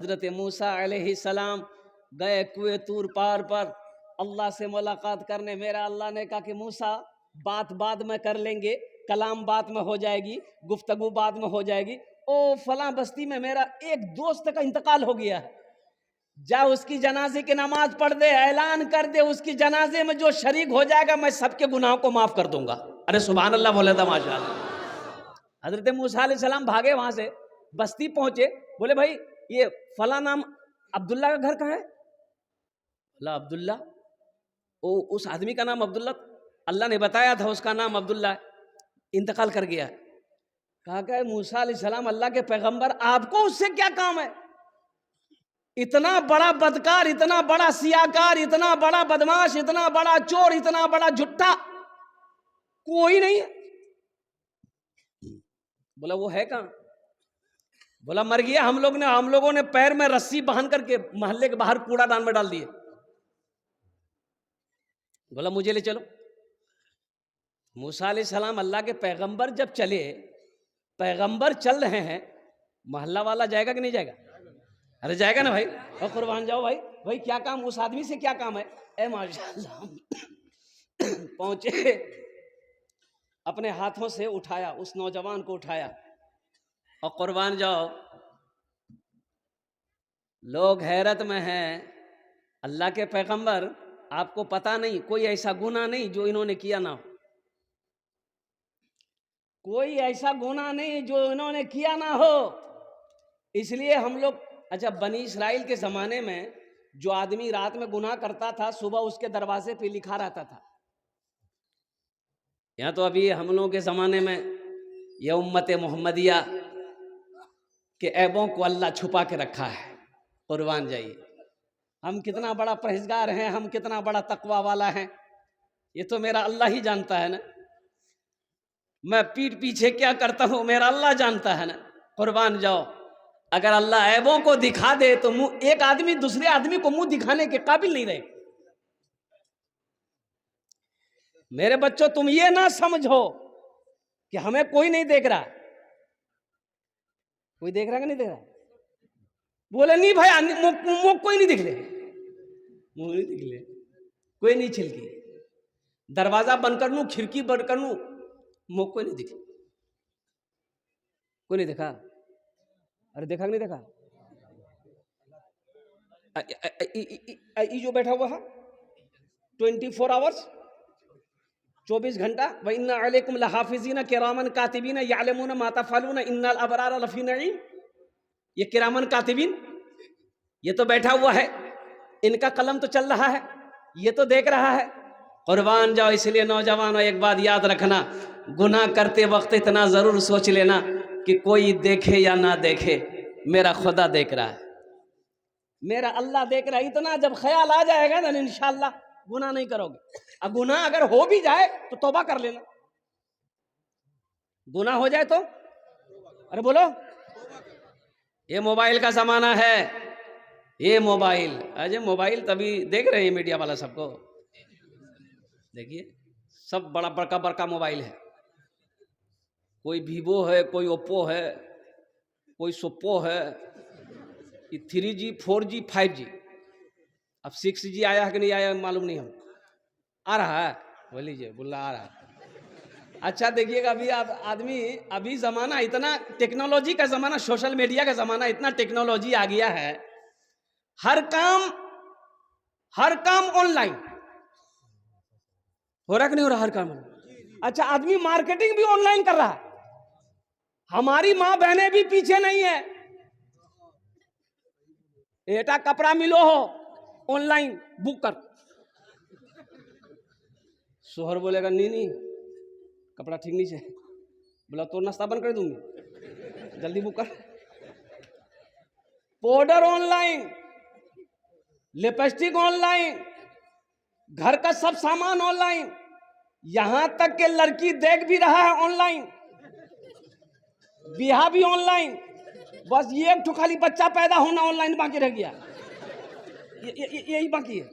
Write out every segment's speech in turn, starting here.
حضرت موسیٰ علیہ السلام گئے کوہ طور پار پر اللہ سے ملاقات کرنے. میرا اللہ نے کہا کہ موسیٰ بات بعد میں کر لیں گے, کلام بعد میں ہو جائے گی, گفتگو بعد میں ہو جائے گی. او فلاں بستی میں میرا ایک دوست کا انتقال ہو گیا ہے, جا اس کی جنازے کی نماز پڑھ دے, اعلان کر دے اس کی جنازے میں جو شریک ہو جائے گا میں سب کے گناہوں کو معاف کر دوں گا. ارے سبحان اللہ بولے تھا ماشاء اللہ. حضرت موسیٰ علیہ السلام بھاگے, وہاں سے بستی پہنچے, بولے بھائی یہ فلاں نام عبداللہ کا گھر کہاں ہے؟ اللہ عبداللہ, اس آدمی کا نام عبداللہ, اللہ نے بتایا تھا اس کا نام عبداللہ ہے, انتقال کر گیا. کہا کہ موسیٰ علیہ السلام اللہ کے پیغمبر, آپ کو اس سے کیا کام ہے؟ اتنا بڑا بدکار, اتنا بڑا سیاکار, اتنا بڑا بدماش, اتنا بڑا چور, اتنا بڑا جھٹا کوئی نہیں ہے. بولا وہ ہے کہاں؟ بولا مر گیا. ہم لوگوں نے پیر میں رسی باندھ کر کے محلے کے باہر کوڑا دان میں ڈال دیے. بولا مجھے لے چلو. موسیٰ علیہ السلام اللہ کے پیغمبر جب چلے, پیغمبر چل رہے ہیں, محلہ والا جائے گا کہ نہیں جائے گا؟ ارے جائے گا نا بھائی, اور قربان جاؤ بھائی کیا کام اس آدمی سے, کیا کام ہے؟ اے ماشاءاللہ پہنچے, اپنے ہاتھوں سے اٹھایا, اس نوجوان کو اٹھایا, اور قربان جاؤ لوگ حیرت میں ہیں. اللہ کے پیغمبر, آپ کو پتہ نہیں کوئی ایسا گناہ نہیں جو انہوں نے کیا نہ ہو, کوئی ایسا گناہ نہیں جو انہوں نے کیا نہ ہو. اس لیے ہم لوگ, اچھا بنی اسرائیل کے زمانے میں جو آدمی رات میں گناہ کرتا تھا صبح اس کے دروازے پہ لکھا رہتا تھا. یہاں تو ابھی ہم لوگوں کے زمانے میں یہ امت محمدیہ کے عیبوں کو اللہ چھپا کے رکھا ہے. قربان جائیے, ہم کتنا بڑا پرہیزگار ہیں, ہم کتنا بڑا تقوی والا ہیں, یہ تو میرا اللہ ہی جانتا ہے نا. میں پیٹھ پیچھے کیا کرتا ہوں میرا اللہ جانتا ہے نا. قربان جاؤ, اگر اللہ عیبوں کو دکھا دے تو ایک آدمی دوسرے آدمی کو منہ دکھانے کے قابل نہیں رہے. میرے بچوں تم یہ نہ سمجھو کہ ہمیں کوئی نہیں دیکھ رہا. کوئی دیکھ رہا کہ نہیں دیکھ رہا؟ بولے نہیں بھائی کوئی نہیں دکھ لے, منہ نہیں دکھ لے, کوئی نہیں چھلکی, دروازہ بند کر لوں, کھڑکی بند کر لوں, منہ کوئی نہیں دکھ, کوئی نہیں دیکھا. ارے دیکھا کہ نہیں دیکھا؟ یہ جو بیٹھا ہوا ہے 24 آورس, 24 گھنٹہ, وَإِنَّ عَلَيْكُمْ لَحَافِظِينَ كِرَامًا كَاتِبِينَ يَعْلَمُونَ مَا تَفْعَلُونَ إِنَّ الْأَبْرَارَ لَفِي نَعِيمٍ. یہ کرامن کاتبین, یہ تو بیٹھا ہوا ہے, ان کا قلم تو چل رہا ہے, یہ تو دیکھ رہا ہے. قربان جاؤ, اس لیے نوجوانوں ایک بات یاد رکھنا, گناہ کرتے وقت اتنا ضرور سوچ لینا کہ کوئی دیکھے یا نہ دیکھے, میرا خدا دیکھ رہا ہے, میرا اللہ دیکھ رہا ہے. اتنا جب خیال آ جائے گا نا انشاءاللہ گناہ نہیں کرو گے. اب گناہ اگر ہو بھی جائے تو توبہ کر لینا. گناہ ہو جائے تو, ارے بولو, یہ موبائل کا زمانہ ہے, یہ موبائل, اجے موبائل تبھی دیکھ رہے ہیں میڈیا والا سب کو, دیکھیے سب بڑا بڑکا موبائل ہے. کوئی ویوو ہے, کوئی اوپو ہے, کوئی سوپو ہے, یہ 3G 4G 5G, اب 6G آیا ہے کہ نہیں آیا معلوم نہیں, ہم آ رہا ہے, بول لیجیے بلا آ رہا ہے. اچھا دیکھیے گا, ابھی زمانہ اتنا ٹیکنالوجی کا زمانہ, سوشل میڈیا کا زمانہ, اتنا ٹیکنالوجی آ گیا ہے, ہر کام آن لائن ہو رہا کہ نہیں ہو رہا, ہر کام. اچھا آدمی مارکیٹنگ بھی آن لائن کر رہا ہے. ہماری ماں بہنیں بھی پیچھے نہیں ہے, بیٹا کپڑا ملو ہو آن لائن بک کر. شوہر بولے گا نہیں کپڑا ٹھیک نہیں ہے, بولا تو ناشتہ بند کر دوں گی, جلدی بک کر. Powder on line, lipstick on line, گھر کا سب سامان آن لائن, یہاں تک کہ لڑکی دیکھ بھی رہا ہے آن لائن, بیاہ بھی آن لائن, بس یہ ایک خالی بچہ پیدا ہونا آن لائن باقی رہ گیا, یہی باقی ہے.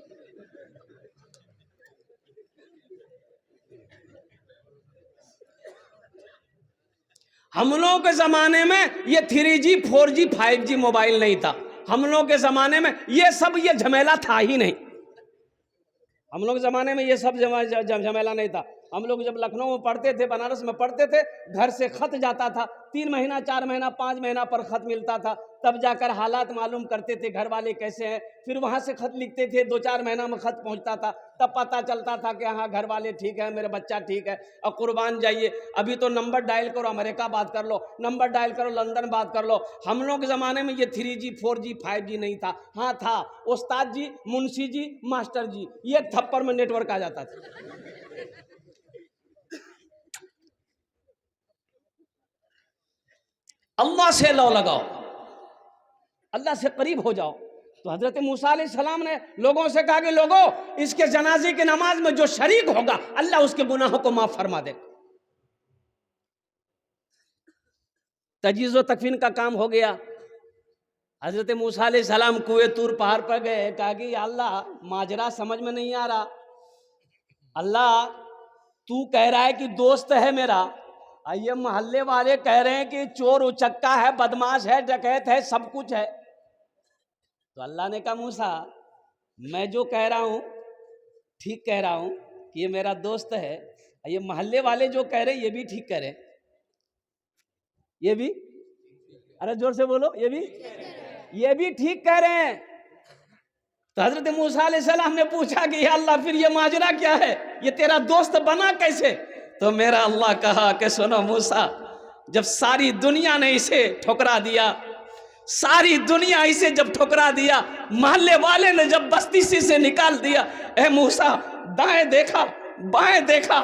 ہم لوگوں کے زمانے میں یہ 3G 4G 5G موبائل نہیں تھا, ہم لوگ کے زمانے میں یہ جھمیلا تھا ہی نہیں. ہم لوگ زمانے میں یہ سب جھمیلا نہیں تھا. ہم لوگ جب لکھنؤ میں پڑھتے تھے، بنارس میں پڑھتے تھے، گھر سے خط جاتا تھا، 3 مہینہ 4 مہینہ 5 مہینہ پر خط ملتا تھا، تب جا کر حالات معلوم کرتے تھے گھر والے کیسے ہیں. پھر وہاں سے خط لکھتے تھے، 2-4 مہینہ میں خط پہنچتا تھا، تب پتہ چلتا تھا کہ ہاں گھر والے ٹھیک ہے، میرے بچہ ٹھیک ہے. اور قربان جائیے، ابھی تو نمبر ڈائل کرو امریکہ بات کر لو، نمبر ڈائل کرو لندن بات کر لو. ہم لوگ کے زمانے میں یہ 3G 4G 5G نہیں تھا. ہاں تھا، استاد جی، منشی جی، ماسٹر جی، یہ تھپڑ میں نیٹ ورک آ جاتا تھا. اللہ سے لو لگاؤ، اللہ سے قریب ہو جاؤ. تو حضرت موسیٰ علیہ السلام نے لوگوں سے کہا کہ لوگوں، اس کے جنازے کی نماز میں جو شریک ہوگا اللہ اس کے گناہوں کو معاف فرما دے. تجہیز و تکفین کا کام ہو گیا. حضرت موسیٰ علیہ السلام کوہ طور پہاڑ پر گئے، کہا کہ یا اللہ ماجرا سمجھ میں نہیں آ رہا. اللہ تو کہہ رہا ہے کہ دوست ہے میرا، یہ محلے والے کہہ رہے ہیں کہ چور اچکا ہے، بدماش ہے، ڈکیت ہے، سب کچھ ہے. تو اللہ نے کہا موسیٰ، میں جو کہہ رہا ہوں ٹھیک کہہ رہا ہوں کہ یہ میرا دوست ہے. یہ محلے والے جو کہہ رہے ہیں یہ بھی ٹھیک کہہ رہے ہیں. یہ بھی، ارے زور سے بولو، یہ بھی ٹھیک کہہ رہے ہیں. تو حضرت موسیٰ علیہ السلام نے پوچھا کہ یا اللہ پھر یہ ماجرا کیا ہے، یہ تیرا دوست بنا کیسے؟ تو میرا اللہ کہا کہ سنو موسیٰ، جب ساری دنیا نے اسے ٹھکرا دیا، ساری دنیا اسے جب ٹھکرا دیا، محلے والے نے جب بستی سے نکال دیا، اے موسیٰ دائیں دیکھا، بائیں دیکھا،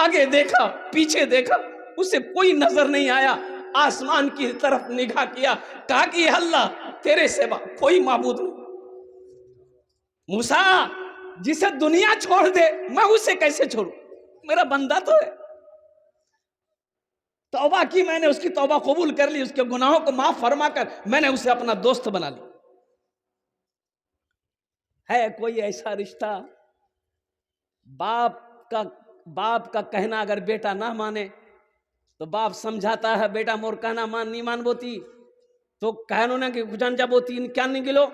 آگے دیکھا، پیچھے دیکھا، اسے کوئی نظر نہیں آیا. آسمان کی طرف نگاہ کیا، کہا کہ اللہ تیرے سوا کوئی معبود نہیں. موسیٰ جسے دنیا چھوڑ دے میں اسے کیسے چھوڑوں، میرا بندہ تو ہے. توبہ کی میں نے، اس کی توبہ قبول کر لی، اس کے گناہوں کو معاف فرما کر میں نے اسے اپنا دوست بنا لی. ہے کوئی ایسا رشتہ باپ کا کہنا اگر بیٹا نہ مانے تو باپ سمجھاتا ہے بیٹا مور کہنا نہیں مان بوتی تو کہنو نا کہ جان جا بوتی کیا نہیں گلو،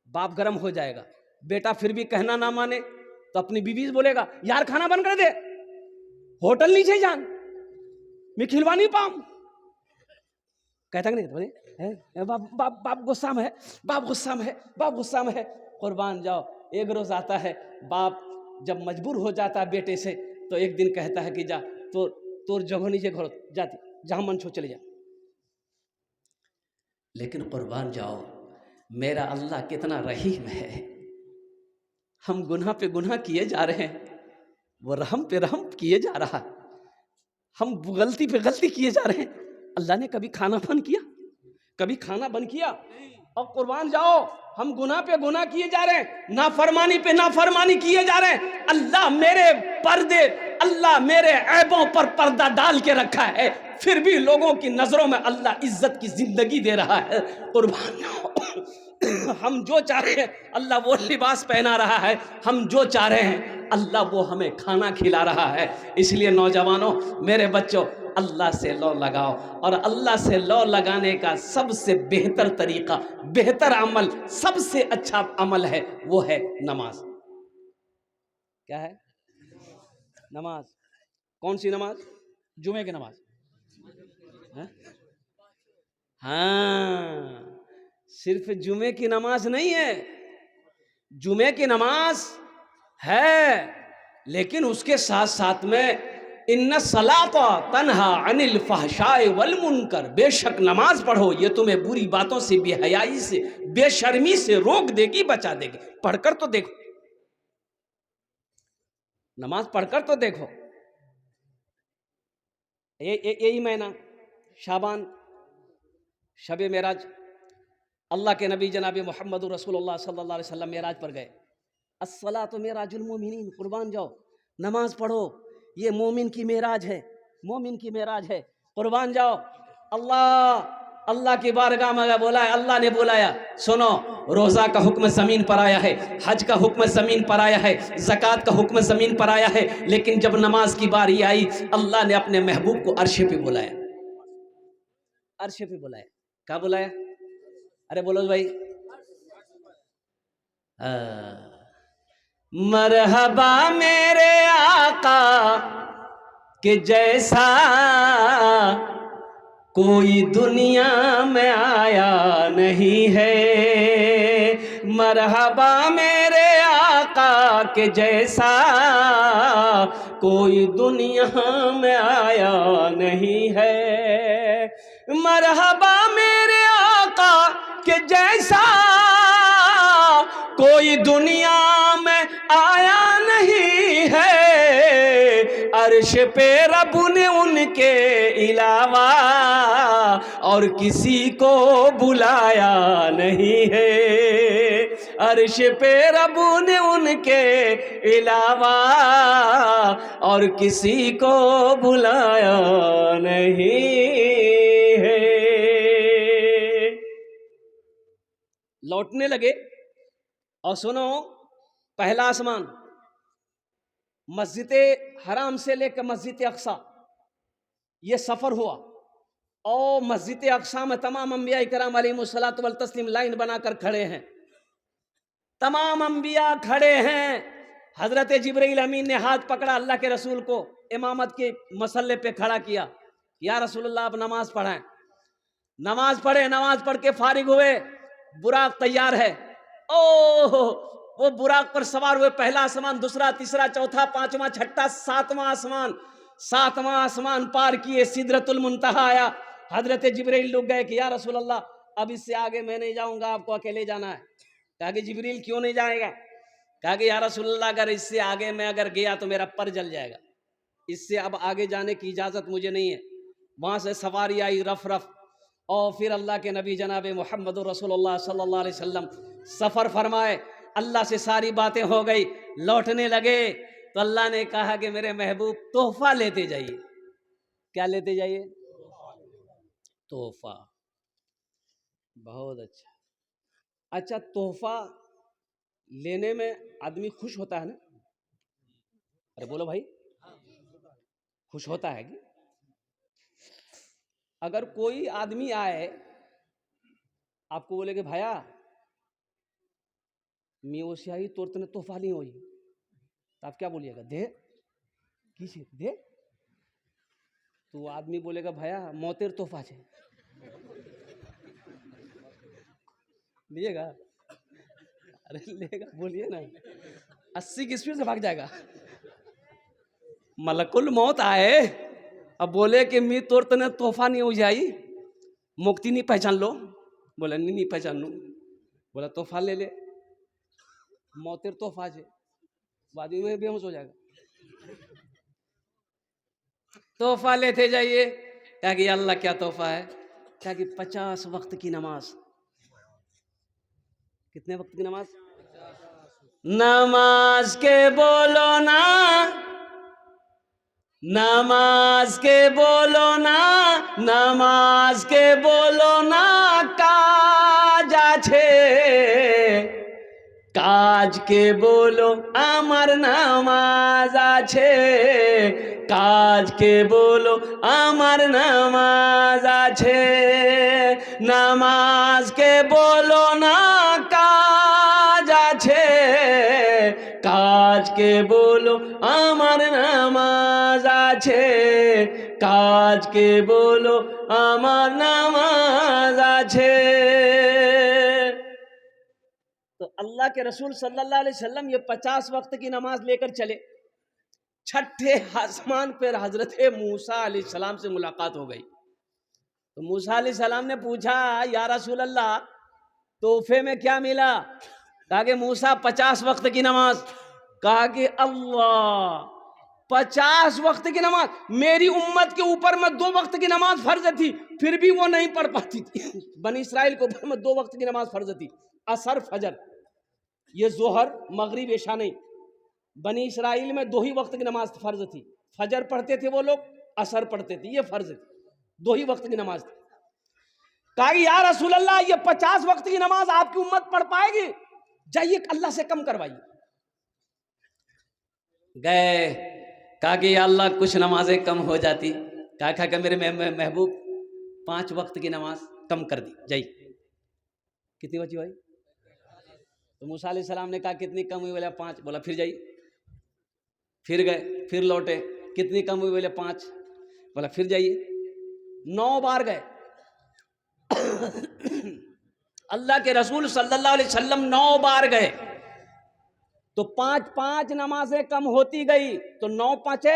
باپ گرم ہو جائے گا. بیٹا پھر بھی کہنا نہ مانے تو اپنی بیوی سے بولے گا یار کھانا بند کر دے، ہوٹل نہیں چاہیے جان، میں کھلوا نہیں پاؤں. کہتا کہ نہیں باپ غصہ میں ہے، باپ غصہ میں ہے، باپ غصہ میں ہے. قربان جاؤ، ایک روز آتا ہے باپ جب مجبور ہو جاتا ہے بیٹے سے تو ایک دن کہتا ہے کہ جا تو جگہ نیچے گھر جاتی جہاں من چھو چلے جا. لیکن قربان جاؤ میرا اللہ کتنا رحیم ہے. ہم گناہ پہ گناہ کیے جا رہے ہیں، وہ رحم پہ رحم کیے جا رہا ہے. ہم غلطی پہ غلطی کیے جا رہے ہیں. اللہ نے کبھی کھانا بند کیا؟ کبھی کھانا بند کیا؟ اور قربان جاؤ ہم گناہ پہ گناہ کیے جا رہے ہیں، نافرمانی پہ نافرمانی کیے جا رہے ہیں. اللہ میرے عیبوں پر پردہ ڈال کے رکھا ہے، پھر بھی لوگوں کی نظروں میں اللہ عزت کی زندگی دے رہا ہے. قربان جاؤ ہم جو چاہ رہے ہیں اللہ وہ لباس پہنا رہا ہے، ہم جو چاہ رہے ہیں اللہ وہ ہمیں کھانا کھلا رہا ہے. اس لیے نوجوانوں، میرے بچوں، اللہ سے لو لگاؤ. اور اللہ سے لو لگانے کا سب سے بہتر طریقہ، بہتر عمل، سب سے اچھا عمل ہے، وہ ہے نماز. کیا ہے؟ نماز. کون سی نماز؟ جمعے کی نماز. ہاں، صرف جمعے کی نماز نہیں ہے، جمعے کی نماز ہے لیکن اس کے ساتھ ساتھ میں ان الصلاۃ تنہا عن الفحشاء والمنکر، بے شک نماز پڑھو یہ تمہیں بری باتوں سے، بے حیائی سے، بے شرمی سے روک دے گی، بچا دے گی. پڑھ کر تو دیکھو، نماز پڑھ کر تو دیکھو. یہی مہینہ شعبان، شب معراج، اللہ کے نبی جناب محمد رسول اللہ صلی اللہ علیہ وسلم معراج پر گئے. الصلاۃ معراج المومنین. قربان جاؤ نماز پڑھو، یہ مومن کی معراج ہے، مومن کی معراج ہے. قربان جاؤ اللہ کی بارگاہ میں بولایا، اللہ نے بولایا سنو، روزہ کا حکم زمین پر آیا ہے، حج کا حکم زمین پر آیا ہے، زکوٰۃ کا حکم زمین پر آیا ہے، لیکن جب نماز کی باری آئی اللہ نے اپنے محبوب کو عرش پہ بلایا. عرش پہ بلایا. کہاں بلایا؟ ارے بولو بھائی، مرحبا میرے آقا کہ جیسا کوئی دنیا میں آیا نہیں ہے، مرحبا میرے آقا کہ جیسا کوئی دنیا میں آیا نہیں ہے، مرحبا میرے آقا کہ جیسا کوئی دنیا میں آیا نہیں ہے، عرش پہ رب نے ان کے علاوہ اور کسی کو بلایا نہیں ہے، عرش پہ رب نے ان کے علاوہ اور کسی کو بلایا نہیں ہے۔ لوٹنے لگے اور سنو، پہلا آسمان مسجد حرام سے لے کر مسجد اقصی یہ سفر ہوا، اور مسجد اقصی میں تمام انبیاء کرام علیہم الصلوۃ والتسلیم لائن بنا کر کھڑے ہیں، تمام انبیاء کھڑے ہیں۔ حضرت جبرائیل امین نے ہاتھ پکڑا اللہ کے رسول کو، امامت کے مسلے پہ کھڑا کیا، یا رسول اللہ آپ نماز پڑھائیں۔ نماز پڑھے، نماز پڑھ کے فارغ ہوئے، براق تیار ہے، وہ براق پر سوار ہوئے، پہلا آسمان، دوسرا، تیسرا، چوتھا، پانچواں، چھٹا، ساتواں آسمان پار کیے، سدرۃ المنتہا آیا۔ حضرت جبرائیل لوگ گئے کہ یا رسول اللہ اب اس سے آگے میں نہیں جاؤں گا، آپ کو اکیلے جانا ہے۔ کہا کہ جبرائیل کیوں نہیں جائے گا؟ کہا کہ یا رسول اللہ اگر اس سے آگے میں اگر گیا تو میرا پر جل جائے گا، اس سے اب آگے جانے کی اجازت مجھے نہیں ہے۔ وہاں سے سواری آئی رف رف، اور پھر اللہ کے نبی جناب محمد رسول اللہ صلی اللہ علیہ وسلم سفر فرمائے، اللہ سے ساری باتیں ہو گئی، لوٹنے لگے تو اللہ نے کہا کہ میرے محبوب تحفہ لیتے جائیے۔ کیا لیتے جائیے؟ تحفہ۔ بہت اچھا تحفہ لینے میں آدمی خوش ہوتا ہے نا؟ ارے بولو بھائی، خوش ہوتا ہے کہ اگر کوئی آدمی آئے آپ کو بولے کہ بھایا میں وہ سیاہی توڑتے نے تحفہ نہیں ہوئی، تو آپ کیا بولیے گا؟ دے کسی دے، تو وہ آدمی بولے گا بھایا موتر تحفہ ہے، لیے گا؟ ارے لے گا، بولیے نا، 80 کی اسپیڈ سے بھاگ جائے گا۔ ملک الموت آئے اب بولے کہ می توڑتے نے تحفہ نہیں ہو جائی، مکتی نہیں پہچان لو، بولا نہیں پہچان لوں، بولا تحفہ لے لے، موتر تحفہ ہے، وادی میں بے ہوش ہو جائے گا۔ تحفہ لیتے جائیے۔ کہا کہ اللہ کیا تحفہ ہے؟ کہا کہ 50 وقت کی نماز۔ کتنے وقت کی نماز؟ نماز کے بولو نا، نماز کے بولو نا، نماز کے بولو نا، কাজ আছে কাজ কে বলো আমার নামাজ আছে, কাজ কে বলো আমার নামাজ আছে, নামাজ কে বলো না কাজ আছে, কাজ কে বলো আমার নামাজ আছে, কাজ কে বলো আমার নামাজ আছে۔ تو اللہ کے رسول صلی اللہ علیہ وسلم یہ 50 وقت کی نماز لے کر چلے۔ چھٹے آسمان پر حضرت موسیٰ علیہ السلام سے ملاقات ہو گئی، تو موسیٰ علیہ السلام نے پوچھا یا رسول اللہ تحفے میں کیا ملا؟ کہا کہ موسیٰ 50 وقت کی نماز۔ کہا کہ اللہ 50 وقت کی نماز، میری امت کے اوپر میں 2 وقت کی نماز فرض تھی پھر بھی وہ نہیں پڑھ پاتی تھی۔ بنی اسرائیل کے اوپر میں 2 وقت کی نماز فرض تھی، عصر فجر، یہ ظہر مغرب عشاء نہیں، بنی اسرائیل میں 2 ہی وقت کی نماز فرض تھی، فجر پڑھتے تھے وہ لوگ، عصر پڑھتے تھے، یہ فرض تھی، 2 ہی وقت کی نماز تھی۔ کہا کہ یا رسول اللہ یہ 50 وقت کی نماز آپ کی امت پڑھ پائے گی؟ جائیے اللہ سے کم کروائیے۔ گئے، کہا کہ یا اللہ کچھ نمازیں کم ہو جاتی، کہا کہ میرے محبوب 5 وقت کی نماز کم کر دی، جائیے۔ کتنی بچی بھائی؟ تو موسیٰ علیہ السلام نے کہا کتنی کم ہوئی؟ بولا 5. بولا پھر جائیے. پھر گئے، پھر لوٹے. کتنی کم ہوئی؟ بولے 5. بولا پھر جائیے. 9 بار گئے. اللہ کے رسول صلی اللہ علیہ وسلم 9 بار گئے تو 5 نمازیں کم ہوتی گئی، تو 9 5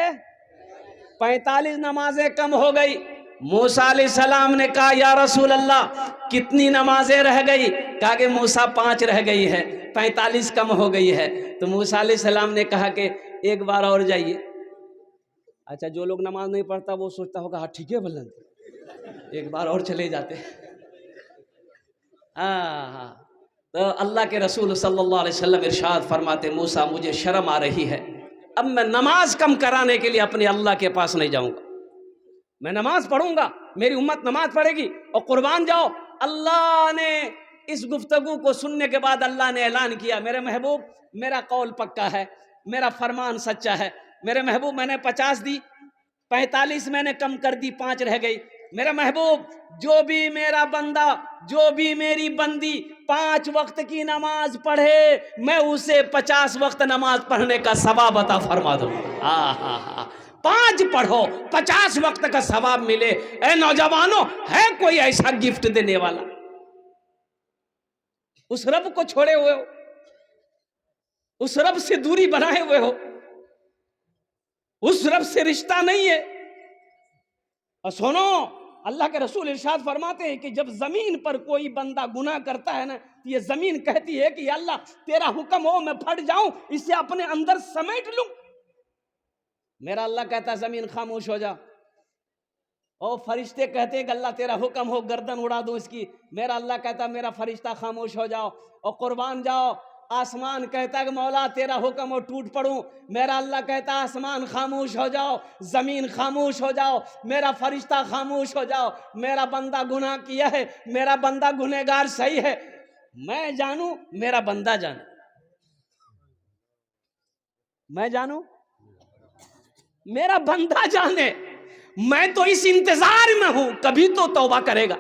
45 نمازیں کم ہو گئی. موسیٰ علیہ السلام نے کہا یا رسول اللہ کتنی نمازیں رہ گئی؟ کہا کہ موسیٰ 5 رہ گئی ہے، 45 کم ہو گئی ہے. تو موسیٰ علیہ السلام نے کہا کہ ایک بار اور جائیے. اچھا، جو لوگ نماز نہیں پڑھتا وہ سوچتا ہوگا ہاں ٹھیک ہے بلند، ایک بار اور چلے جاتے. ہاں. تو اللہ کے رسول صلی اللہ علیہ وسلم ارشاد فرماتے موسیٰ مجھے شرم آ رہی ہے، اب میں نماز کم کرانے کے لیے اپنے اللہ کے پاس نہیں جاؤں گا. میں نماز پڑھوں گا، میری امت نماز پڑھے گی اور قربان جاؤ. اللہ نے اس گفتگو کو سننے کے بعد اللہ نے اعلان کیا میرے محبوب میرا قول پکا ہے، میرا فرمان سچا ہے. میرے محبوب میں نے 50 دی، 45 میں نے کم کر دی، 5 رہ گئی. میرے محبوب جو بھی میرا بندہ، جو بھی میری بندی 5 وقت کی نماز پڑھے میں اسے 50 وقت نماز پڑھنے کا ثواب عطا فرما دوں. 5 پڑھو 50 وقت کا ثواب ملے. اے نوجوانوں، ہے کوئی ایسا گفٹ دینے والا؟ اس رب کو چھوڑے ہوئے ہو، اس رب سے دوری بنائے ہوئے ہو، اس رب سے رشتہ نہیں ہے. اور سنو، اللہ کے رسول ارشاد فرماتے ہیں کہ جب زمین پر کوئی بندہ گناہ کرتا ہے نا، یہ زمین کہتی ہے کہ یا اللہ تیرا حکم ہو میں پھٹ جاؤں، اسے اپنے اندر سمیٹ لوں. میرا اللہ کہتا ہے زمین خاموش ہو جا. اور فرشتے کہتے ہیں کہ اللہ تیرا حکم ہو گردن اڑا دوں اس کی. میرا اللہ کہتا ہے میرا فرشتہ خاموش ہو جاؤ. اور قربان جاؤ، آسمان کہتا ہے کہ مولا تیرا حکم ہو ٹوٹ پڑوں. میرا اللہ کہتا ہے آسمان خاموش ہو جاؤ، زمین خاموش ہو جاؤ، میرا فرشتہ خاموش ہو جاؤ. میرا بندہ گناہ کیا ہے، میرا بندہ گنہگار صحیح ہے، میں جانوں میرا بندہ جانے، میں جانوں میرا بندہ جانے. میں تو اس انتظار میں ہوں کبھی تو توبہ کرے گا،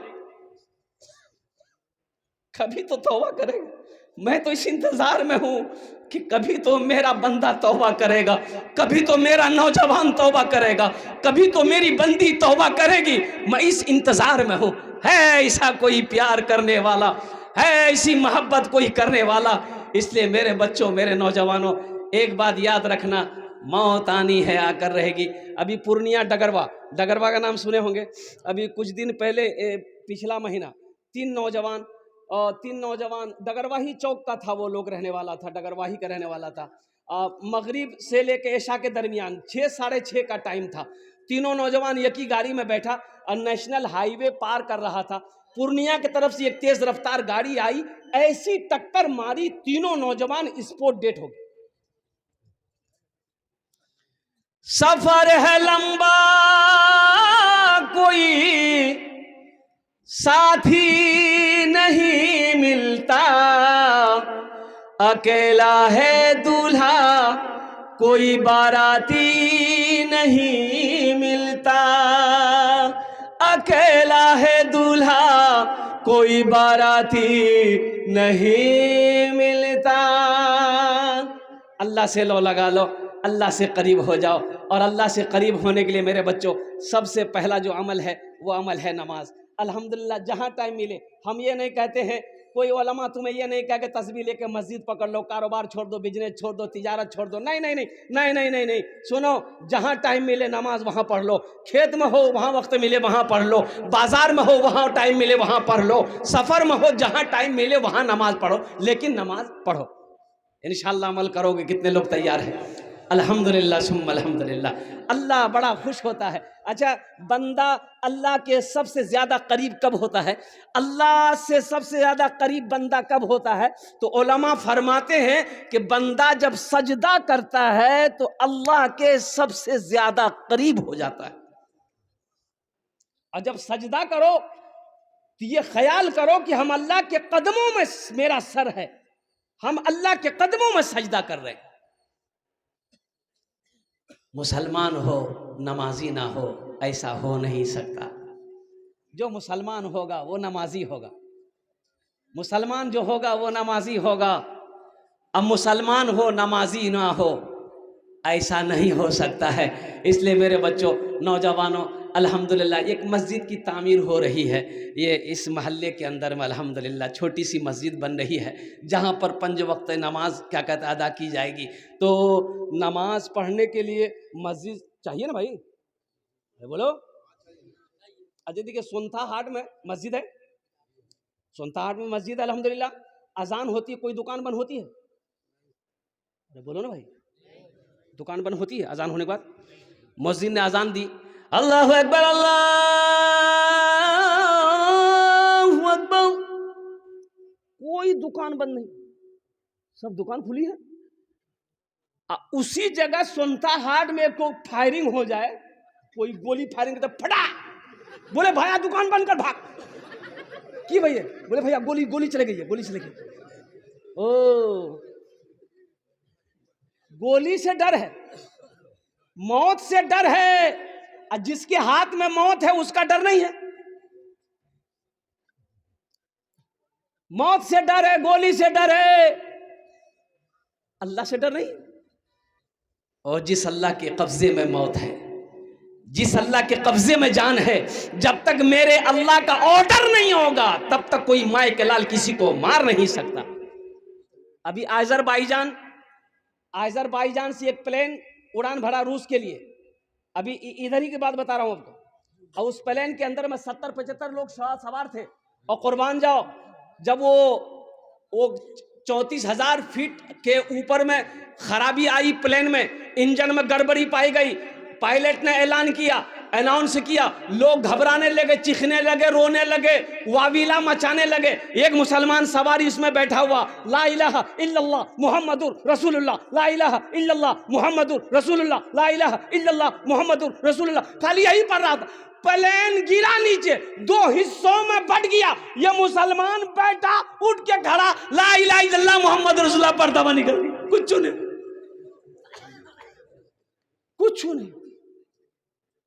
کبھی تو توبہ کرے گا. میں تو اس انتظار میں ہوں کہ کبھی تو میرا بندہ توبہ کرے گا، کبھی تو میرا نوجوان توبہ کرے گا، کبھی تو میری بندی توبہ کرے گی. میں اس انتظار میں ہوں. ہے ایسا کوئی پیار کرنے والا، ہے ایسی محبت کوئی کرنے والا. اس لیے میرے بچوں، میرے نوجوانوں، ایک بات یاد رکھنا، موت آنی ہے، آ کر رہے گی. ابھی پورنیہ ڈگروا کا نام سنے ہوں گے. ابھی کچھ دن پہلے پچھلا مہینہ 3 نوجوان ڈگرواہی چوک کا تھا، وہ لوگ رہنے والا تھا، ڈگرواہی کا رہنے والا تھا. مغرب سے لے کے عشاء کے درمیان 6 ساڑھے 6 کا ٹائم تھا. تینوں نوجوان ایک ہی گاڑی میں بیٹھا اور نیشنل ہائی وے پار کر رہا تھا. پورنیہ کی طرف سے ایک تیز رفتار گاڑی آئی، ایسی ٹکر ماری، تینوں نوجوان اسپوٹ ڈیٹ ہو گئے. سفر ہے لمبا کوئی ساتھی نہیں ملتا، اکیلا ہے دولہا کوئی باراتی نہیں ملتا، اکیلا ہے دولہا کوئی باراتی نہیں ملتا. اللہ سے لو لگا لو، اللہ سے قریب ہو جاؤ. اور اللہ سے قریب ہونے کے لیے میرے بچوں سب سے پہلا جو عمل ہے وہ عمل ہے نماز. الحمدللہ جہاں ٹائم ملے، ہم یہ نہیں کہتے ہیں، کوئی علماء تمہیں یہ نہیں کہہ کہ تسبیح لے کے مسجد پکڑ لو، کاروبار چھوڑ دو، بزنس چھوڑ دو، تجارت چھوڑ دو. نہیں نہیں نہیں نہیں نہیں نہیں نہیں سنو، جہاں ٹائم ملے نماز وہاں پڑھ لو. کھیت میں ہو وہاں وقت ملے وہاں پڑھ لو، بازار میں ہو وہاں ٹائم ملے وہاں پڑھ لو، سفر میں ہو جہاں ٹائم ملے وہاں نماز پڑھو، لیکن نماز پڑھو. انشاءاللہ عمل کرو گے. کتنے لوگ تیار ہیں؟ الحمدللہ ثم الحمدللہ. اللہ بڑا خوش ہوتا ہے. اچھا، بندہ اللہ کے سب سے زیادہ قریب کب ہوتا ہے؟ اللہ سے سب سے زیادہ قریب بندہ کب ہوتا ہے؟ تو علماء فرماتے ہیں کہ بندہ جب سجدہ کرتا ہے تو اللہ کے سب سے زیادہ قریب ہو جاتا ہے. اور جب سجدہ کرو تو یہ خیال کرو کہ ہم اللہ کے قدموں میں میرا سر ہے، ہم اللہ کے قدموں میں سجدہ کر رہے ہیں. مسلمان ہو نمازی نہ ہو، ایسا ہو نہیں سکتا. جو مسلمان ہوگا وہ نمازی ہوگا، مسلمان جو ہوگا وہ نمازی ہوگا. اب مسلمان ہو نمازی نہ ہو، ایسا نہیں ہو سکتا ہے۔ اس لیے میرے بچوں، نوجوانوں، الحمدللہ ایک مسجد کی تعمیر ہو رہی ہے، یہ اس محلے کے اندر میں الحمدللہ چھوٹی سی مسجد بن رہی ہے، جہاں پر 5 وقت نماز کیا کہتے ہیں ادا کی جائے گی۔ تو نماز پڑھنے کے لیے مسجد چاہیے نا بھائی، بولو۔ اجے دیکھیے سنتھا ہاٹ میں مسجد ہے، سنتھا ہاٹ میں مسجد ہے الحمدللہ، اذان ہوتی ہے، کوئی دکان بند ہوتی ہے؟ بولو نا بھائی، دکان بند ہوتی ہے اذان ہونے کے بعد؟ مسجد نے اذان دی، اللہ اکبر اللہ اکبر، کوئی دکان بند نہیں، سب دکان کھلی ہے۔ اسی جگہ سنتا ہاٹ میں کوئی فائرنگ ہو جائے، کوئی گولی فائرنگ کرتا پھٹا، بولے بھائی دکان بند کر بھاگ کی بھائی، بولے بھائی گولی چلے گئی ہے، گولی چلے گئی، او گولی سے ڈر ہے، موت سے ڈر ہے، اور جس کے ہاتھ میں موت ہے اس کا ڈر نہیں ہے، موت سے ڈر ہے، گولی سے ڈر ہے، اللہ سے ڈر نہیں۔ اور جس اللہ کے قبضے میں موت ہے، جس اللہ کے قبضے میں جان ہے، جب تک میرے اللہ کا آرڈر نہیں ہوگا تب تک کوئی مائے کے لال کسی کو مار نہیں سکتا۔ ابھی آذربائیجان سے ایک پلین اڑان بھرا روس کے لیے، ابھی ادھر ہی کی بات بتا رہا ہوں آپ کو، اور اس پلین کے اندر میں 70-75 لوگ سوار تھے، اور قربان جاؤ جب وہ 34,000 فیٹ کے اوپر میں خرابی آئی پلین میں، انجن میں گڑبڑی پائی گئی، پائلٹ نے اعلان کیا، اناؤنس کیا، لوگ گھبرانے لگے، چیخنے لگے، رونے لگے، واویلا مچانے لگے۔ ایک مسلمان سواری اس میں بیٹھا ہوا، لا الہ الا اللہ محمد رسول اللہ، لا الہ الا اللہ محمد رسول اللہ، لا الہ الا اللہ محمد رسول اللہ، خالی یہی پڑھ رہا تھا۔ پلین گرا نیچے، 2 حصوں میں بٹ گیا، یہ مسلمان بیٹھا، اٹھ کے کھڑا، لا الہ الا اللہ محمد رسول اللہ پڑھتا ہوا نکل گیا، کچھ نہیں، کچھ نہیں۔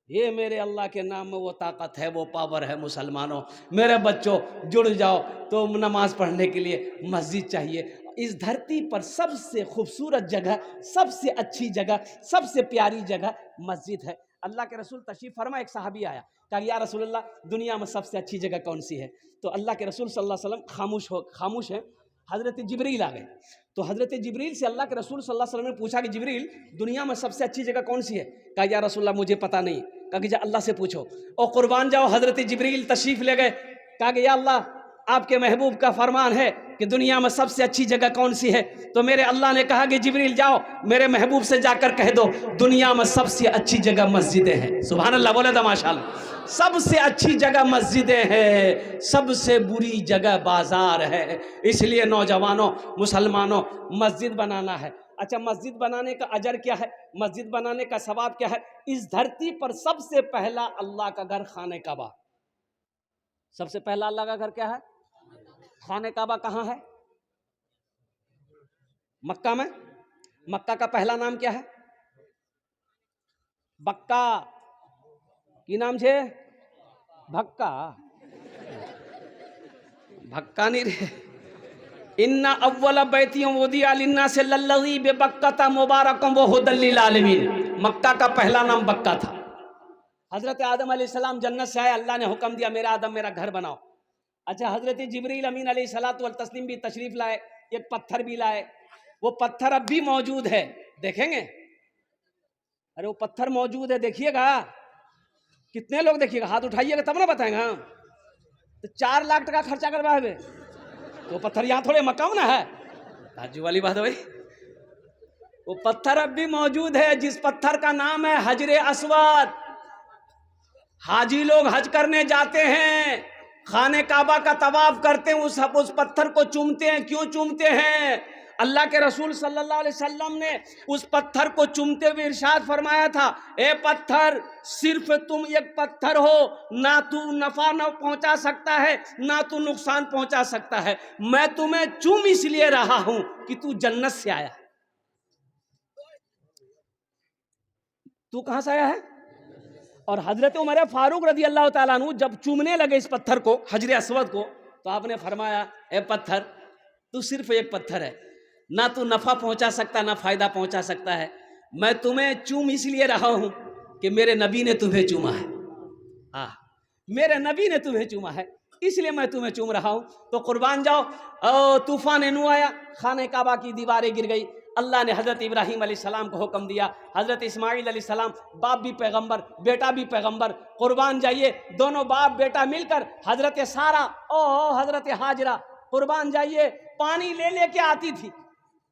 یہ میرے اللہ کے نام میں وہ طاقت ہے، وہ پاور ہے۔ مسلمانوں، میرے بچوں، جڑ جاؤ۔ تو نماز پڑھنے کے لیے مسجد چاہیے۔ اس دھرتی پر سب سے خوبصورت جگہ، سب سے اچھی جگہ، سب سے پیاری جگہ مسجد ہے۔ اللہ کے رسول تشریف فرما، ایک صحابی آیا، کہا یا رسول اللہ دنیا میں سب سے اچھی جگہ کون سی ہے؟ تو اللہ کے رسول صلی اللہ علیہ وسلم خاموش ہیں۔ حضرت جبریل آ گئے، تو حضرت جبریل سے اللہ کے رسول صلی اللہ علیہ وسلم نے پوچھا کہ جبریل دنیا میں سب سے اچھی جگہ کون سی ہے؟ کہا یا رسول اللہ مجھے پتہ نہیں۔ کہا کہ جا اللہ سے پوچھو، اور قربان جاؤ حضرت جبریل تشریف لے گئے، کہا کہ یا اللہ آپ کے محبوب کا فرمان ہے کہ دنیا میں سب سے اچھی جگہ کون سی ہے؟ تو میرے اللہ نے کہا کہ جبریل جاؤ میرے محبوب سے جا کر کہہ دو دنیا میں سب سے اچھی جگہ مسجدیں ہیں۔ سبحان اللہ بولے تو ماشاءاللہ۔ سب سے اچھی جگہ مسجدیں ہیں، سب سے بری جگہ بازار ہے۔ اس لیے نوجوانوں، مسلمانوں، مسجد بنانا ہے۔ اچھا، مسجد بنانے کا اجر کیا ہے؟ مسجد بنانے کا ثواب کیا ہے؟ اس دھرتی پر سب سے پہلا اللہ کا گھر خانہ کعبہ۔ سب سے پہلا اللہ کا گھر کیا ہے؟ خانہ کعبہ کہاں ہے؟ مکہ میں۔ مکہ کا پہلا نام کیا ہے؟ بکہ کی نام سے؟ بھکا، بھکا نہیں رہے۔ ان اول بیت وضع للناس للذی ببکہ مبارک وہدی للعالمین۔ مکہ کا پہلا نام بکہ تھا۔ حضرت آدم علیہ السلام جنت سے آئے، اللہ نے حکم دیا میرا آدم میرا گھر بناؤ۔ اچھا، حضرت جبریل امین علیہ الصلوۃ والتسلیم بھی تشریف لائے، ایک پتھر بھی لائے، وہ پتھر اب بھی موجود ہے، دیکھیں گے؟ ارے وہ پتھر موجود ہے، دیکھیے گا۔ کتنے لوگ دیکھیے گا؟ ہاتھ اٹھائیے گا تب نہ بتائیں گا۔ تو 4 لاکھ ٹکا خرچہ کروائے ہوئے تو پتھر یہاں تھوڑے مکہ میں نہ ہے، تعجب والی بات ہے بھائی۔ وہ پتھر اب بھی موجود ہے، جس پتھر کا نام ہے حجر اسود۔ حاجی لوگ حج کرنے جاتے ہیں، خانہ کعبہ کا طواف کرتے ہیں، اس پتھر کو چومتے ہیں۔ کیوں چومتے ہیں؟ اللہ کے رسول صلی اللہ علیہ وسلم نے اس پتھر کو چومتے ہوئے ارشاد فرمایا تھا، اے پتھر، صرف تم ایک پتھر ہو، نہ تو نفع نہ پہنچا سکتا ہے نہ تو نقصان پہنچا سکتا ہے، میں تمہیں چوم اس لیے رہا ہوں کہ تو جنت سے آیا۔ تو کہاں سے آیا ہے؟ اور حضرت عمر فاروق رضی اللہ تعالیٰ عنہ جب چومنے لگے اس پتھر کو، حجر اسود کو، تو آپ نے فرمایا اے پتھر تو صرف ایک پتھر ہے، نہ تو نفع پہنچا سکتا نہ فائدہ پہنچا سکتا ہے. میں تمہیں چوم اس لیے رہا ہوں کہ میرے نبی نے تمہیں چوما ہے. میرے نبی نے تمہیں چوما ہے اس لیے میں تمہیں چوم رہا ہوں. تو قربان جاؤ. طوفان نو آیا, خانہ کعبہ کی دیواریں گر گئی. اللہ نے حضرت ابراہیم علیہ السلام کو حکم دیا, حضرت اسماعیل علیہ السلام, باپ بھی پیغمبر بیٹا بھی پیغمبر, قربان جائیے دونوں باپ بیٹا مل کر حضرت سارہ حضرت حاجرہ قربان جائیے پانی لے لے کے آتی تھی.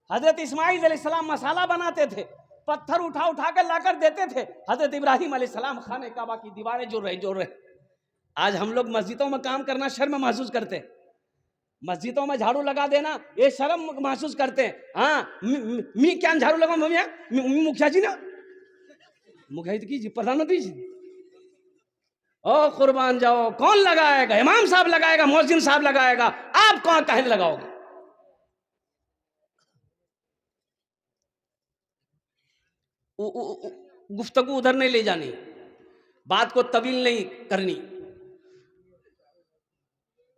حضرت اسماعیل علیہ السلام مسالہ بناتے تھے, پتھر اٹھا اٹھا کر لا کر دیتے تھے. حضرت ابراہیم علیہ السلام خانہ کعبہ کی دیواریں جوڑ رہے. آج ہم لوگ مسجدوں میں کام کرنا شرم محسوس کرتے ہیں, مسجدوں میں جھاڑو لگا دینا یہ شرم محسوس کرتے ہیں. ہاں می کیا جھاڑو لگاؤں مکھیا جی نا مکھیا جی پردھان منتری جی. او قربان جاؤ, کون لگائے گا؟ امام صاحب لگائے گا, مؤذن صاحب لگائے گا, آپ کہاں کہنے لگاؤ گے؟ گفتگو ادھر نہیں لے جانی, بات کو طویل نہیں کرنی.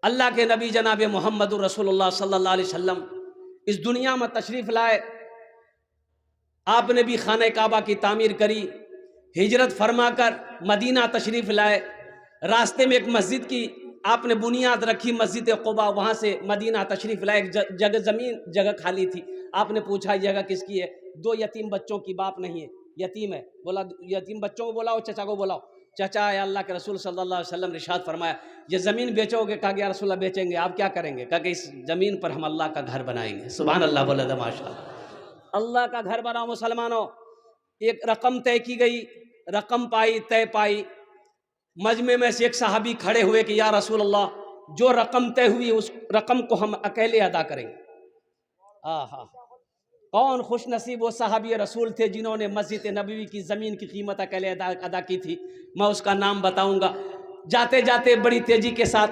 اللہ کے نبی جناب محمد رسول اللہ صلی اللہ علیہ وسلم اس دنیا میں تشریف لائے. آپ نے بھی خانہ کعبہ کی تعمیر کری, ہجرت فرما کر مدینہ تشریف لائے. راستے میں ایک مسجد کی آپ نے بنیاد رکھی, مسجد قباء, وہاں سے مدینہ تشریف لائے. ایک جگہ خالی تھی. آپ نے پوچھا یہ جگہ کس کی ہے؟ 2 یتیم بچوں کی, باپ نہیں ہے, یتیم ہے. بولا یتیم بچوں کو بلاؤ, چچا کو بلاؤ. چچا ہے, اللہ کے رسول صلی اللہ علیہ وسلم نے ارشاد فرمایا یہ زمین بیچو گے؟ کہا کہ یا رسول اللہ بیچیں گے. آپ کیا کریں گے؟ کہا کہ اس زمین پر ہم اللہ کا گھر بنائیں گے. سبحان اللہ, بولا تھا ماشاء اللہ. اللہ کا گھر بناؤ مسلمانوں. ایک رقم طے کی گئی, رقم پائی, طے پائی. مجمع میں سے ایک صحابی کھڑے ہوئے کہ یا رسول اللہ جو رقم طے ہوئی اس رقم کو ہم اکیلے ادا کریں گے. کون خوش نصیب وہ صحابی رسول تھے جنہوں نے مسجد نبوی کی زمین کی قیمت اکیلے ادا کی تھی. میں اس کا نام بتاؤں گا. جاتے جاتے بڑی تیزی کے ساتھ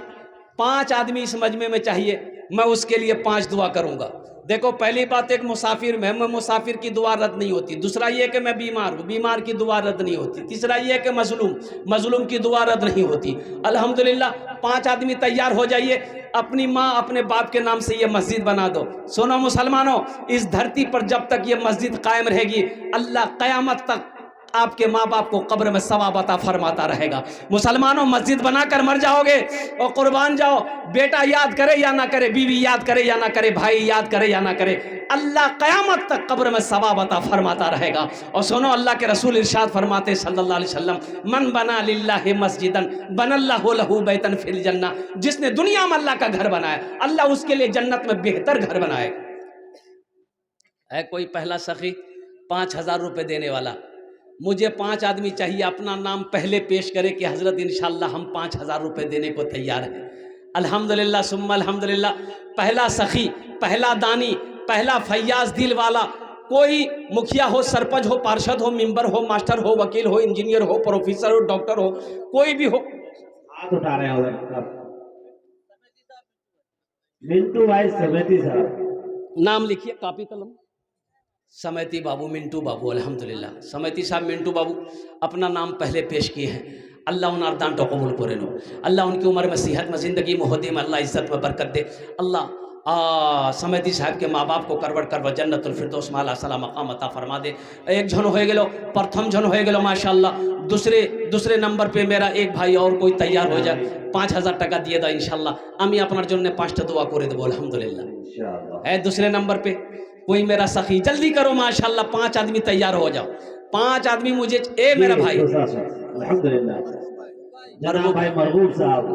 5 آدمی اس مجمع میں چاہیے, میں اس کے لیے 5 دعا کروں گا. دیکھو پہلی بات ایک مسافر میں مسافر کی دعا رد نہیں ہوتی. دوسرا یہ کہ میں بیمار ہوں, بیمار کی دعا رد نہیں ہوتی. تیسرا یہ کہ مظلوم کی دعا رد نہیں ہوتی. الحمدللہ 5 آدمی تیار ہو جائیے. اپنی ماں اپنے باپ کے نام سے یہ مسجد بنا دو. سنو مسلمانوں, اس دھرتی پر جب تک یہ مسجد قائم رہے گی اللہ قیامت تک آپ کے ماں باپ کو قبر میں ثواب عطا فرماتا رہے گا. مسلمانوں مسجد بنا کر مر جاؤ گے اور قربان جاؤ, بیٹا یاد کرے یا نہ کرے, بیوی یاد کرے یا نہ کرے, بھائی یاد کرے یا نہ کرے, اللہ قیامت تک قبر میں ثواب عطا فرماتا رہے گا. اور سنو اللہ کے رسول ارشاد فرماتے صلی اللہ علیہ وسلم من بنا للہ مسجدن بن اللہ لہ بیتن فی الجنہ. جس نے دنیا میں اللہ کا گھر بنایا اللہ اس کے لیے جنت میں بہتر گھر بنائے. ہے کوئی پہلا سخی 5000 روپے دینے والا؟ مجھے 5 آدمی چاہیے, اپنا نام پہلے پیش کرے کہ حضرت انشاءاللہ ہم 5000 روپے دینے کو تیار ہیں. الحمدللہ ثم الحمدللہ. پہلا سخی, پہلا دانی, پہلا فیاض دل والا, کوئی مکھیا ہو, سرپنچ ہو, پارشد ہو, ممبر ہو, ماسٹر ہو, وکیل ہو, انجینئر ہو, پروفیسر ہو, ڈاکٹر ہو, کوئی بھی ہو. ہاتھ اٹھا رہے ہیں منٹو بھائی سمیتی صاحب, نام لکھیے کاپی قلم. سمیتی بابو, منٹو بابو. الحمدللہ سمیتی صاحب, منٹو بابو اپنا نام پہلے پیش کیے ہیں. اللہ ان اردان تو قبول کرے لو. اللہ ان کی عمر میں صحت میں زندگی میں عہدے میں اللہ عزت میں برکت دے. اللہ سمیتی صاحب کے ماں باپ کو کروڑ کروڑ جنت الفردوس میں اللہ صلاح مقام عطا فرما دے. ایک جھن ہوئے گلو, پرتھم جھن ہوئے گلو ماشاءاللہ. دوسرے نمبر پہ میرا ایک بھائی اور کوئی تیار ہو جائے, 5000 টাকা দিয়ে দাও ইনশাআল্লাহ. আমি আপনার জন্য 5টা দোয়া করে দেবো আলহামদুলিল্লাহ. ہے دوسرے نمبر پہ کوئی میرا سخی, جلدی کرو ماشاءاللہ, 5 آدمی تیار ہو جاؤ. 5 آدمی مجھے, اے میرا بھائی الحمدللہ جناب بھائی مرغوب صاحب,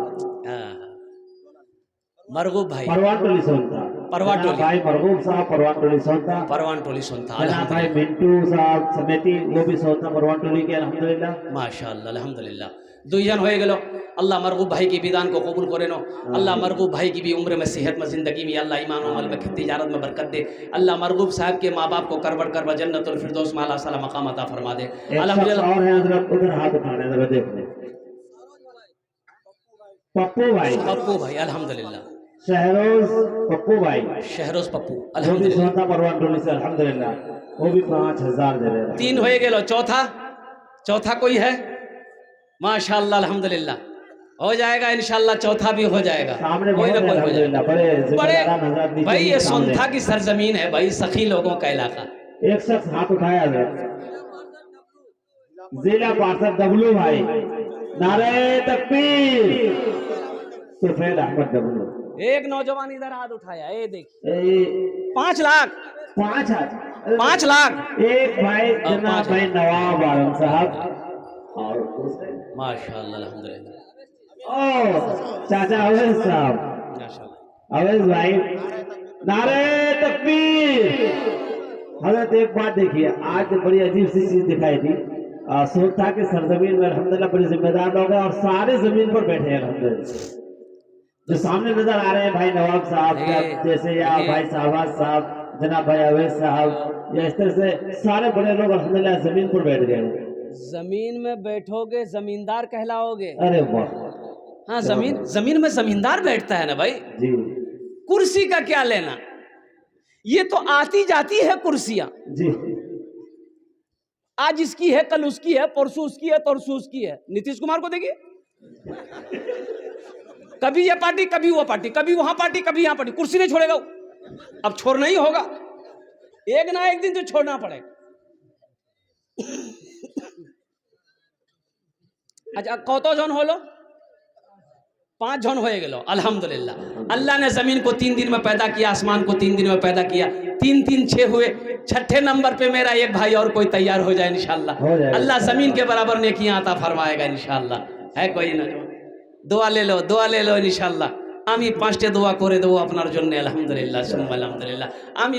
مرغوب بھائی پروان ٹولی سنتا, پروان ٹولی, بھائی مرغوب صاحب پروان ٹولی سنتا, پروان ٹولی سنتا. جناب بھائی منٹو صاحب سمیتی وہ بھی سنتا پروان ٹولی کے. الحمدللہ ماشاءاللہ الحمدللہ. 2 جن ہوئے گلو. اللہ مرغوب بھائی کی بیدان کو قبول کرے نو. اللہ مرغوب بھائی کی بھی عمر میں صحت میں زندگی میں اللہ ایمان و عمل میں تجارت میں برکت دے. اللہ مرغوب صاحب کے ماں باپ کو کروڑ کروڑ جنت الفردوس میں اللہ صلاح مقام عطا فرما دے. الحمدللہ. اور ہیں حضرت ادھر ہاتھ اٹھانے ذرا دیکھنے. پپو بھائی, پپو بھائی الحمدللہ. شہروز پپو بھائی, شہروز پپو وہ بھی الحمدللہ. سنتا پروان ٹولی سے. الحمدللہ وہ بھی 5000 دے رہے. 3 ہوئے گلو. چوتھا کوئی ہے؟ ماشاءاللہ الحمدللہ. ہو جائے گا انشاءاللہ، چوتھا بھی ہو جائے گا، سامنے کوئی نہ بہت ہے کوئی ہو جائے الحمدللہ، گا۔ بڑے ذمہ بڑے داران حضرات نیچے بھائی بھی یہ سامنے سونتھا کی سرزمین ہے بھائی، سخی لوگوں کا علاقہ۔ ایک شخص ہاتھ اٹھایا حضرت، ضلع پارشد ڈبلو بھائی، نعرہ تکبیر، سفید احمد ڈبلو۔ ایک نوجوان ادھر ہاتھ اٹھایا، اے دیکھ، اے، 5 لاکھ، 5 لاکھ، ایک بھائی جناب 5 بھائی لاکھ، نواب عالم صاحب، اور دوسرے ماشاءاللہ الحمدللہ، چاچا اویس صاحب، ماشاءاللہ۔ اویس بھائی، نعرہ تکبیر۔ حضرت ایک بات دیکھیے، آج بڑی عجیب سی چیز دکھائی تھی، سونتھا کی سرزمین میں الحمدللہ بڑی ذمہ دار لوگ ہیں اور سارے زمین پر بیٹھے ہیں الحمدللہ۔ جو سامنے نظر آ رہے ہیں بھائی نواب صاحب جیسے، یا بھائی شہباز صاحب، جناب بھائی اویس صاحب، یا اس طرح سے سارے بڑے لوگ الحمدللہ زمین پر بیٹھ گئے ہیں۔ زمین میں بیٹھو گے زمیندار کہلاؤ گے۔ ارے واہ، ہاں، زمین میں زمیندار بیٹھتا ہے نا بھائی، جی کرسی کا کیا لینا، یہ تو آتی جاتی ہے کرسیاں، جی، آج اس کی ہے، کل اس کی ہے، پرسوں اس کی ہے، ترسوں اس کی ہے۔ نتیش کمار کو دیکھیے، کبھی یہ پارٹی، کبھی وہ پارٹی، کبھی وہاں پارٹی، کبھی یہاں پارٹی، کرسی نہیں چھوڑے گا وہ، اب چھوڑنا ہی ہوگا، ایک نہ ایک دن تو چھوڑنا پڑے گا۔ اچھا کتو جن ہو لو، 5 جن ہوئے گلو الحمدللہ۔ اللہ نے زمین کو 3 دن میں پیدا کیا، آسمان کو 3 دن میں پیدا کیا، 3 3 6 ہوئے، 6ٹھے نمبر پہ میرا ایک بھائی اور کوئی تیار ہو جائے انشاءاللہ، اللہ زمین کے برابر نیکیاں عطا فرمائے گا انشاءاللہ۔ ہے کوئی نہ دعا لے لو، دعا لے لو انشاءاللہ۔ আমি 5টে দোয়া করে দেবো আপনার জন্য আলহামদুলিল্লাহ সুম্মা আলহামদুলিল্লাহ। আমি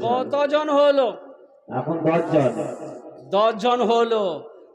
কতজন হলো? এখন 10 জন। 10 জন হলো।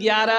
11।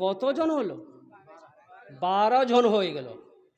কতজন হলো? 12 জন হয়ে গেল।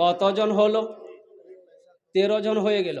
কতজন হলো? 13 জন হয়ে গেল।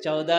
14।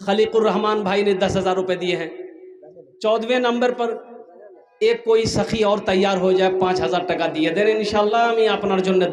خلیق الرحمان بھائی نے 10,000 روپے دیے ہیں. 14ویں نمبر پر ایک کوئی سخی اور تیار ہو جائے 5,000 ٹকা দিয়ে দেন ইনশাআল্লাহ আমি আপনার জন্য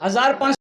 1,500